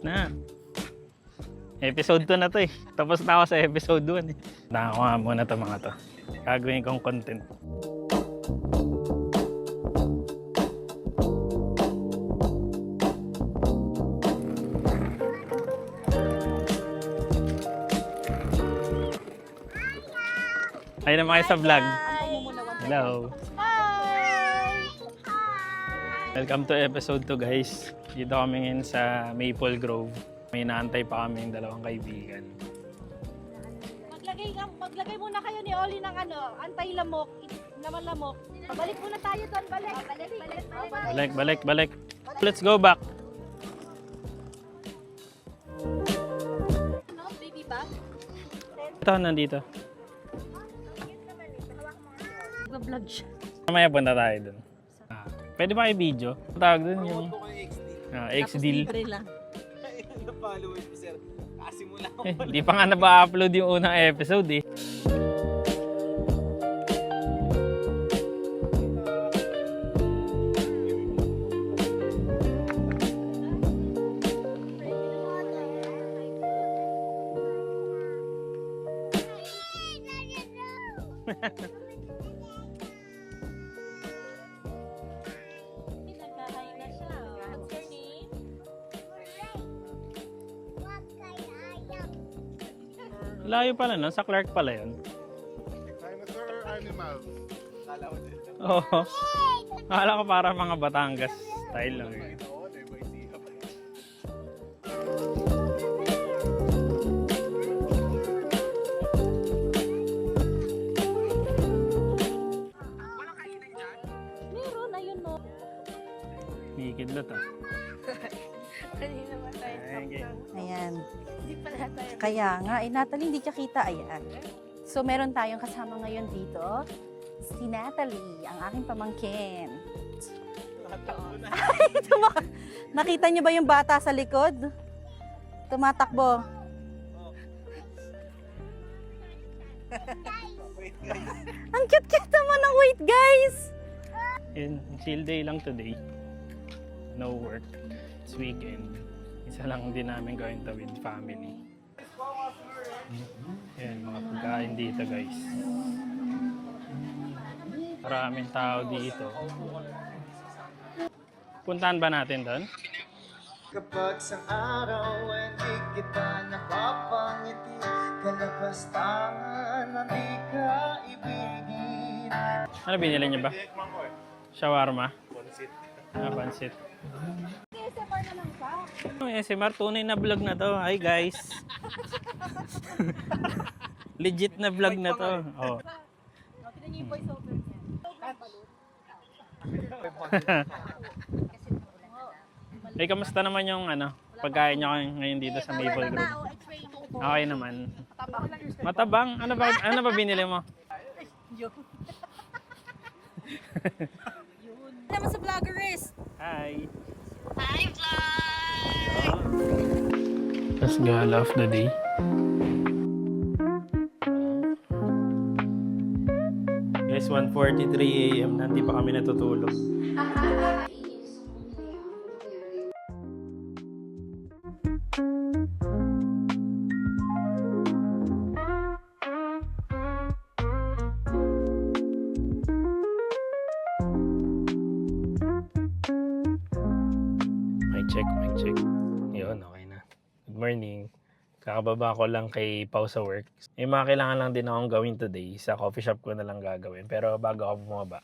na. Episode 2 na to eh. Tapos na ako sa episode 1 eh. Nako nga muna to mga to. Gagawin kong content. Ayun naman kayo sa vlog. Hello. Welcome to episode 2 guys. Dito kami ngayon sa Maple Grove. May inaantay pa kami yung dalawang kaibigan. Maglagay muna kayo ni Oli ng anti-lamok, lamok. Balik muna tayo doon, Balik. Let's go back. No, baby ba? Ito, nandito. Nag-vlog siya. Mamaya punta tayo dun. Pwede ba kayo video? Tawag dun yung X-Deal. Libre lang. Followers ko sir. Kasi mo lang. Di pa nga na-upload yung unang episode eh. Nagkahay na siya. What's your name? Layo pala nun. Sa Clark pala yun. Dinosaur or animal? Kala ko din. Oo. Akala ko para mga Batangas style lang yun. Oo, never see ka pa. Meron, ayun no. Hihikidlot ah. Kanina ba tayo? Ayan. Hindi pala tayo. Kaya nga, Natalie, hindi ka kita. Ayan. So, meron tayong kasama ngayon dito. Si Natalie, ang aking pamangkin. Ay, nakita niyo ba yung bata sa likod? Tumatakbo. Ang cute-cute naman ng wait, guys! And chill day lang today. No work. It's weekend. Isa lang din namin gawin to with family. Ayan, mga pagkain dito guys. Maraming tao dito. Puntahan ba natin doon? Kapag sa araw ay di kita napapangiti, kalabastangan na di ka ibigin. Ano binili niyo ba? Tikman ko eh. Shawarma? Ponsit. Pansit. ASMR na lang siya. Yung SMR, tunay na vlog na to. Hi guys! Legit na vlog na to. Oh. Tignan niyo yung voice over niya. Eh, kamusta naman yung pagkain nyo ngayon dito sa Maple Grove? Okay naman. Matabang? Ano ba binili mo? Naman sa vloggerist. Hi! Hi, vlog! First gala of the day. Guys, 1:43 AM na, hindi pa kami natutulog. Mic check. Yun, okay na. Good morning. Kakababa ko lang kay Pau sa work. May mga kailangan lang din akong gawin today. Sa coffee shop ko na lang gagawin. Pero bago ako bumaba,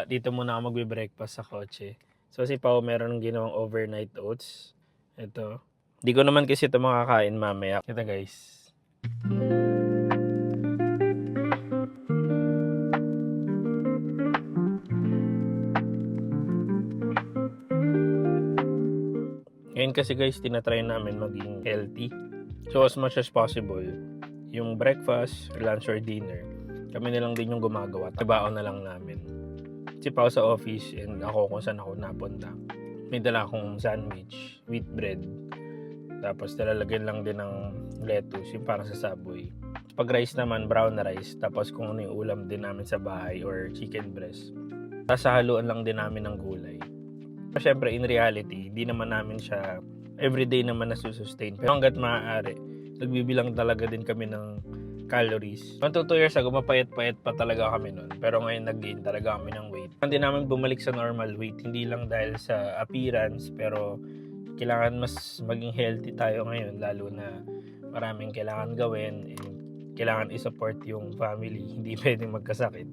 dito muna ako magbe-breakfast sa kotse. So si Pau meron ginawang overnight oats. Ito. Di ko naman kasi ito makakain mamaya. Ito guys. Ngayon kasi guys, tinatry namin maging healthy. So as much as possible, yung breakfast, lunch, or dinner, kami na lang din yung gumagawa. Tabaon na lang namin. Si Pao sa office and ako kung saan ako napunta. May dala akong sandwich, wheat bread. Tapos talalagyan lang din ng lettuce, yung parang sa Subway. Pag rice naman, brown rice. Tapos kung ano yung ulam din namin sa bahay or chicken breast. Sasahaluan lang din namin ng gulay. Siyempre, in reality, di naman namin siya everyday naman nasusustain. Pero hanggat maaari, nagbibilang talaga din kami ng calories. 1 to 2 years ago, mapayat-payat pa talaga kami nun. Pero ngayon, nag-gain talaga kami ng weight. Hindi namin bumalik sa normal weight, hindi lang dahil sa appearance, pero kailangan mas maging healthy tayo ngayon, lalo na maraming kailangan gawin, and kailangan i-support yung family. Hindi pwedeng magkasakit.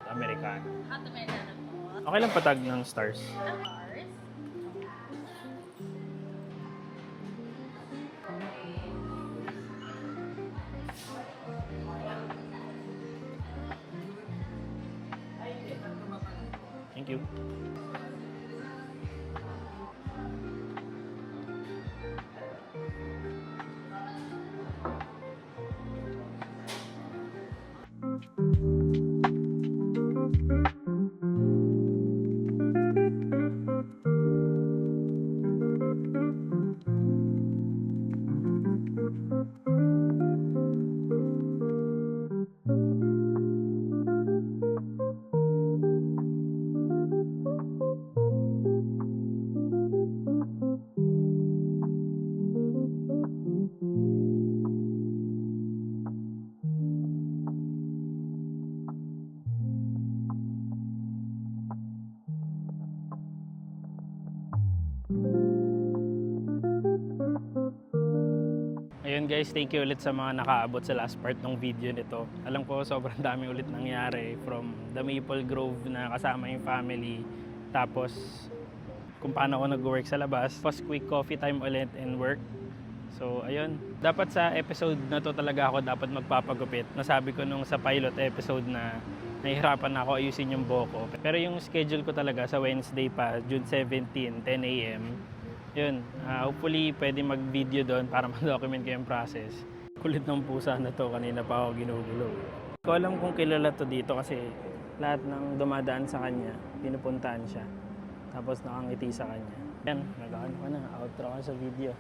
Americano. Okay lang patag ng stars. Thank you. Ayun guys, thank you ulit sa mga nakaabot sa last part ng video nito. Alam ko sobrang dami ulit nangyari, from the Maple Grove na kasama yung family, tapos kung paano ako nag-work sa labas, tapos quick coffee time ulit and work. So ayun, dapat sa episode na to talaga ako dapat magpapagupit. Nasabi ko nung sa pilot episode na nahihirapan na ako ayusin yung buhok ko. Pero yung schedule ko talaga sa Wednesday pa, June 17, 10 a.m. Yun, hopefully pwede mag-video doon para ma-document ko yung process. Kulit ng pusa na to, kanina pa ako ginugulo. Hindi ko alam kung kilala to dito kasi lahat ng dumadaan sa kanya, pinupuntahan siya. Tapos nakangiti sa kanya. Yan, nag-ano ko na, outro ko sa video.